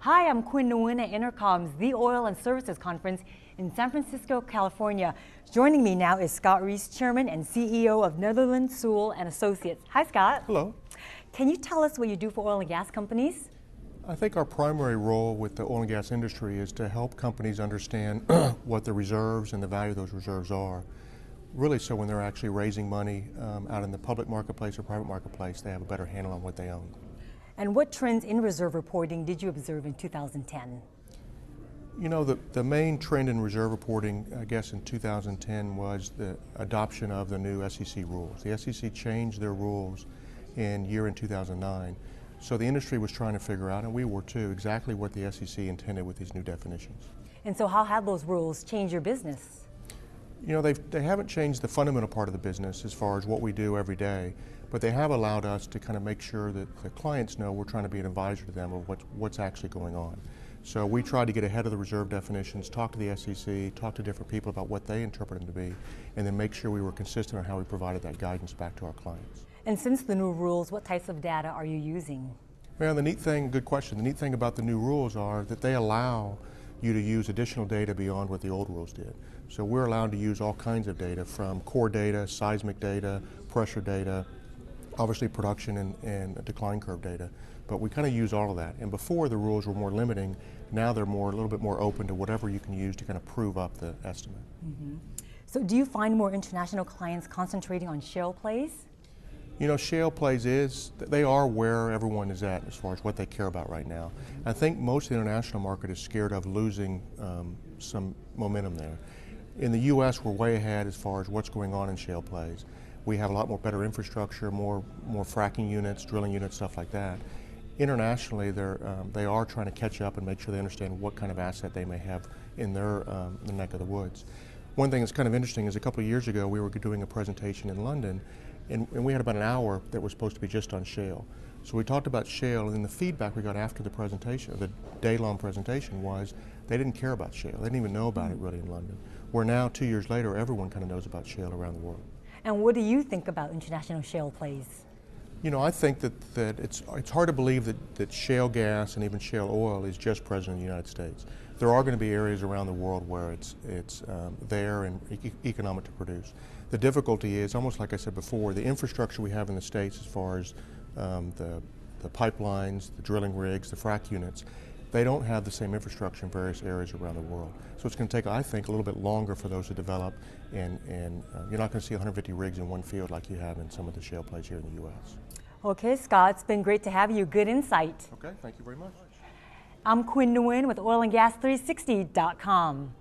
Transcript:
Hi, I'm Quinn Nguyen at EnerCom's The Oil and Services Conference in San Francisco, California. Joining me now is Scott Rees, Chairman and CEO of Netherland, Sewell and Associates. Hi, Scott. Hello. Can you tell us what you do for oil and gas companies? I think our primary role with the oil and gas industry is to help companies understand what the reserves and the value of those reserves are. Really, so when they're actually raising money out in the public marketplace or private marketplace, they have a better handle on what they own. And what trends in reserve reporting did you observe in 2010? You know, the main trend in reserve reporting, I guess, in 2010 was the adoption of the new SEC rules. The SEC changed their rules in 2009. So the industry was trying to figure out, and we were too, exactly what the SEC intended with these new definitions. And so how have those rules changed your business? You know, they haven't changed the fundamental part of the business as far as what we do every day, but they have allowed us to kind of make sure that the clients know we're trying to be an advisor to them of what's actually going on. So we try to get ahead of the reserve definitions, talk to the SEC, talk to different people about what they interpret them to be, and then make sure we were consistent on how we provided that guidance back to our clients. And since the new rules, what types of data are you using? Well, the neat thing, good question, the neat thing about the new rules are that they allow you to use additional data beyond what the old rules did. So we're allowed to use all kinds of data, from core data, seismic data, pressure data, obviously production and decline curve data, but we kind of use all of that. And before, the rules were more limiting. Now they're a little bit more open to whatever you can use to kind of prove up the estimate. Mm-hmm. So do you find more international clients concentrating on shale plays? You know, shale plays they are where everyone is at as far as what they care about right now. I think most of the international market is scared of losing some momentum there. In the U.S., we're way ahead as far as what's going on in shale plays. We have a lot more better infrastructure, more fracking units, drilling units, stuff like that. Internationally, they are trying to catch up and make sure they understand what kind of asset they may have in their neck of the woods. One thing that's kind of interesting is a couple of years ago, we were doing a presentation in London, and we had about an hour that was supposed to be just on shale. So we talked about shale, and then the feedback we got after the presentation, the day-long presentation, was they didn't care about shale. They didn't even know about it really in London. Where now, 2 years later, everyone kind of knows about shale around the world. And what do you think about international shale plays? You know, I think that it's hard to believe that shale gas and even shale oil is just present in the United States. There are going to be areas around the world where it's there and economic to produce. The difficulty is, almost like I said before, the infrastructure we have in the States as far as the pipelines, the drilling rigs, the frac units, they don't have the same infrastructure in various areas around the world. So it's going to take, I think, a little bit longer for those to develop, and you're not going to see 150 rigs in one field like you have in some of the shale plays here in the U.S. Okay, Scott, it's been great to have you. Good insight. Okay, thank you very much. I'm Quinn Nguyen with OilAndGas360.com.